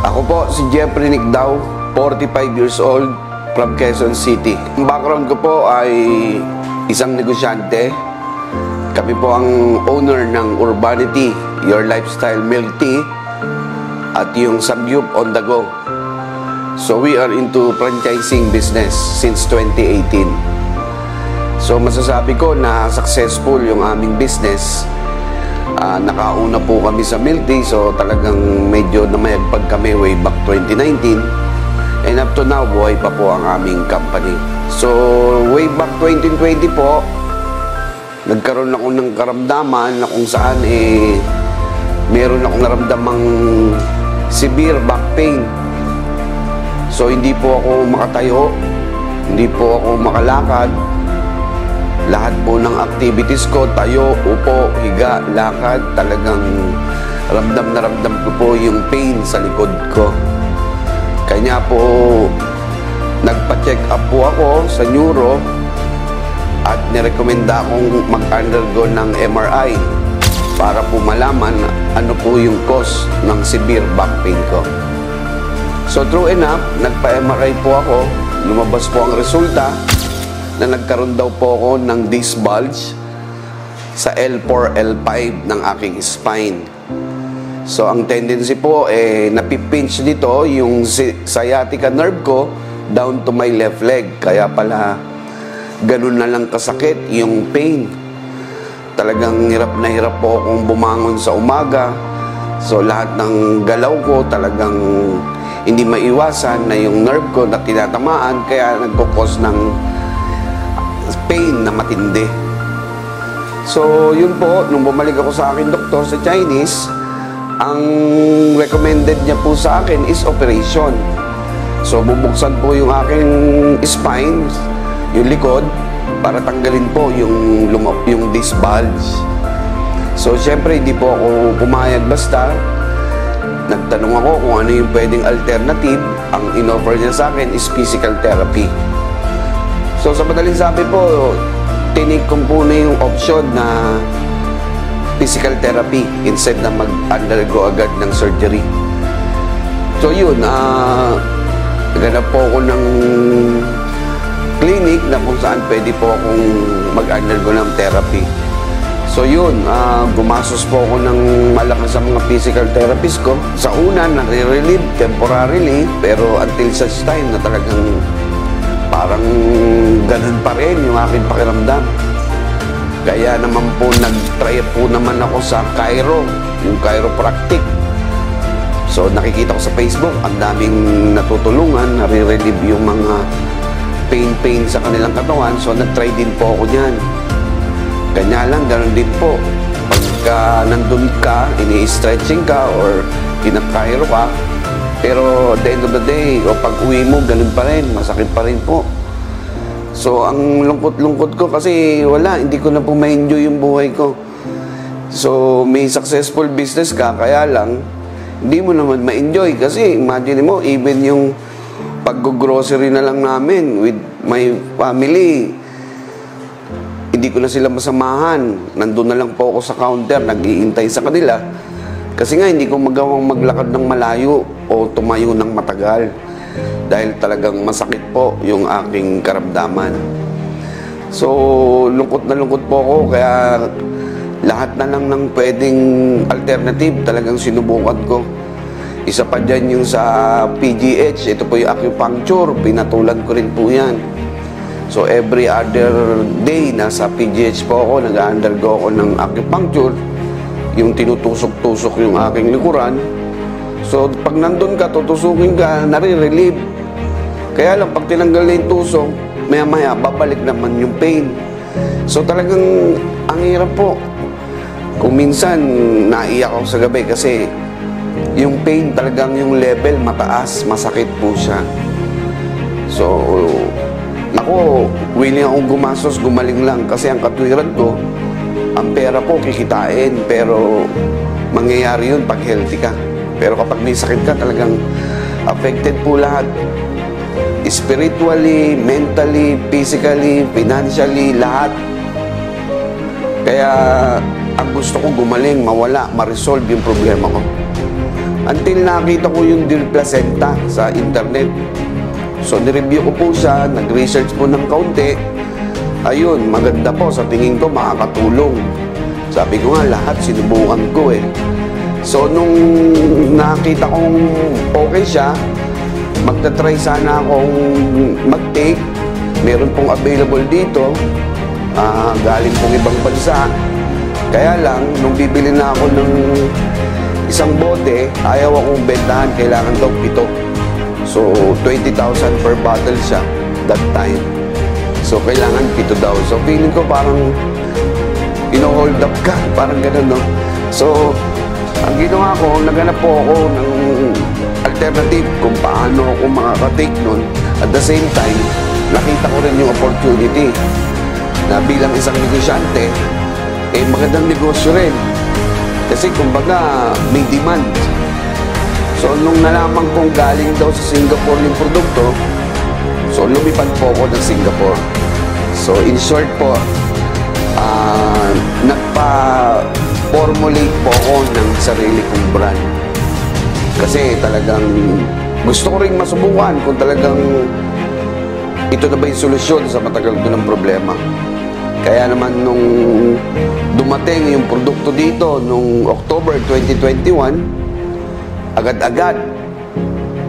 Ako po si Jeffrey Nicdao, 45 years old, from Quezon City. Ang background ko po ay isang negosyante. Kami po ang owner ng Urbanity, Your Lifestyle Milk Tea, at yung Samgyup on the Go. So we are into franchising business since 2018. So masasabi ko na successful yung aming business. Nakauna po kami sa milk tea, so talagang medyo namayagpag kami way back 2019. And up to now, buhay pa po ang aming company. So way back 2020 po, nagkaroon ako ng karamdaman na kung saan meron akong naramdamang severe back pain. So hindi po ako makatayo, hindi po ako makalakad. Lahat po ng activities ko, tayo, upo, higa, lakad, talagang ramdam na ramdam ko po yung pain sa likod ko. Kanya po nagpa-check up po ako sa neuro at nirekomenda akong mag-undergo ng MRI para po malaman ano po yung cause ng severe back pain ko. So true enough, nagpa-MRI po ako, lumabas po ang resulta na nagkaroon daw po ako ng disc bulge sa L4, L5 ng aking spine. So ang tendency po napipinch dito yung sciatica nerve ko down to my left leg. Kaya pala ganun na lang kasakit yung pain. Talagang hirap na hirap po akong bumangon sa umaga. So lahat ng galaw ko talagang hindi maiwasan na yung nerve ko na tinatamaan, kaya nagkukos ng pain na matindi. So yun po, nung bumalik ako sa akin doktor sa Chinese, ang recommended niya po sa akin is operation. So bubuksan po yung aking spine, yung likod, para tanggalin po yung disc bulge. So syempre hindi po ako pumayag basta. Nagtanong ako kung ano yung pwedeng alternative. Ang in-offer niya sa akin is physical therapy. So sa madaling sabi po, tinig ko po na yung option na physical therapy instead na mag-undergo agad ng surgery. So yun, naghanap po ako ng clinic na kung saan pwede po akong mag-undergo ng therapy. So yun, gumastos po ako ng malakas sa mga physical therapist ko. Sa una, nare-relieve temporarily, pero until such time na talagang parang ganun pa rin yung aking pakiramdam. Kaya naman po, nag-try po naman ako sa Chiro, yung chiropractic. So nakikita ko sa Facebook, ang daming natutulungan, nare-relieve yung mga pain sa kanilang katawan. So nag-try din po ako dyan. Kanya lang, ganun din po. Pagka nandun ka, ini-stretching ka or kinakairo ka, pero at the end of the day, o pag uwi mo, ganun pa rin, masakit pa rin po. So ang lungkot-lungkot ko kasi wala, hindi ko na po ma-enjoy yung buhay ko. So may successful business ka, kaya lang, hindi mo naman ma-enjoy. Kasi imagine mo, even yung pag-grocery na lang namin with my family, hindi ko na sila masamahan. Nandun na lang po ako sa counter, nag-iintay sa kanila. Kasi nga, hindi ko magawang maglakad ng malayo o tumayo ng matagal. Dahil talagang masakit po yung aking karamdaman. So, lungkot na lungkot po ako. Kaya lahat na lang ng pwedeng alternative talagang sinubukan ko. Isa pa dyan yung sa PGH. Ito po yung acupuncture. Pinatulan ko rin po yan. So every other day, nasa PGH po ako, nag-undergo ako ng acupuncture, yung tinutusok-tusok yung aking likuran. So pag nandun ka, tutusukin ka, nare-relieve. Kaya lang, pag tinanggal na yung tusok, maya-maya, babalik naman yung pain. So talagang, ang hirap po. Kung minsan, naiyak ako sa gabi kasi yung pain talagang yung level mataas, masakit po siya. So, ako, willing akong gumastos, gumaling lang kasi ang katwiran ko, ang pera po kikitain, pero mangyayari yun pag healthy ka. Pero kapag may sakit ka, talagang affected po lahat. Spiritually, mentally, physically, financially, lahat. Kaya ang gusto ko gumaling, mawala, ma-resolve yung problema ko. Until nakita ko yung Dear Placenta sa internet. So, nireview ko po siya, nag-research po ng kaunti. Ayun, maganda po. Sa tingin ko, makakatulong. Sabi ko nga, lahat sinubukan ko eh. So, nung nakita kong okay siya, magta-try sana akong mag-take. Meron pong available dito. Galing pong ibang bansa. Kaya lang, nung bibili na ako ng isang bote, ayaw akong bentahan. Kailangan daw 7. So, 20,000 per bottle siya that time. So, kailangan 7 daw. So, feeling ko parang ino-hold up ka. Parang gano'n, no? So, ang ginawa ko, naghanap po ako ng alternative kung paano ako makaka-take nun. At the same time, nakita ko rin yung opportunity na bilang isang negosyante, magandang negosyo rin. Kasi kumbaga, may demand. So, nung nalaman kong galing daw sa Singapore yung produkto, so, lumipad po ako ng Singapore. So, in short po, nagpa-formulate po ako ng sarili kong brand. Kasi talagang gusto ko rin masubukan kung talagang ito na ba yung solusyon sa matagal ko ng problema. Kaya naman nung dumating yung produkto dito nung October 2021, agad-agad,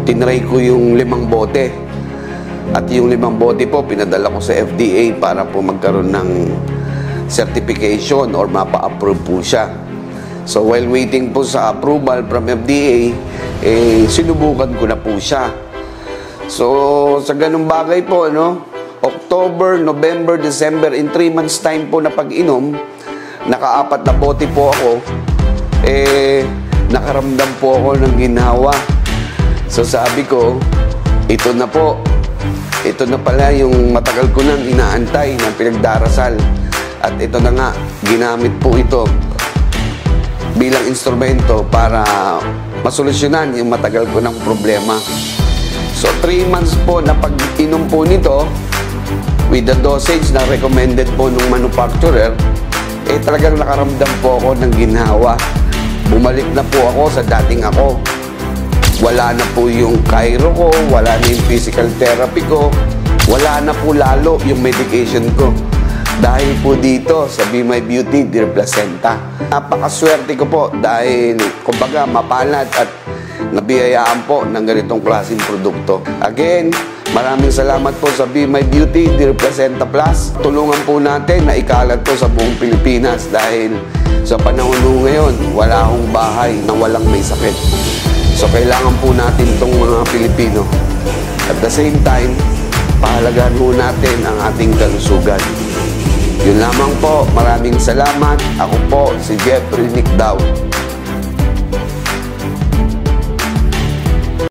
tinry ko yung 5 bote. At yung 5 bote po, pinadala ko sa FDA para po magkaroon ng certification or mapa-approve po siya. So while waiting po sa approval from FDA, sinubukan ko na po siya. So sa ganung bagay po, October, November, December, in 3 months time po na pag-inom, naka-4 na bote po ako, nakaramdam po ako ng ginhawa. So sabi ko, ito na po. Ito na pala yung matagal ko nang inaantay ng pinagdarasal. At ito na nga, ginamit po ito bilang instrumento para masolusyonan yung matagal ko ng problema. So 3 months po na pag-inom po nito, with the dosage na recommended po ng manufacturer, talagang nakaramdam po ako ng ginhawa. Bumalik na po ako sa dating ako. Wala na po yung chiro ko, wala na yung physical therapy ko, wala na po lalo yung medication ko. Dahil po dito sa Be My Beauty, Dear Placenta. Napakaswerte ko po dahil kumbaga mapalad at nabiyayaan po ng ganitong klaseng produkto. Again, maraming salamat po sa Be My Beauty, Dear Placenta Plus. Tulungan po natin na ikalat po sa buong Pilipinas dahil sa panahon ngayon, wala akong bahay na walang may sakit. So, kailangan po natin itong mga Pilipino. At the same time, pahalagahan po natin ang ating kalusugan. Yun lamang po. Maraming salamat. Ako po si Jeffrey Nick Daw.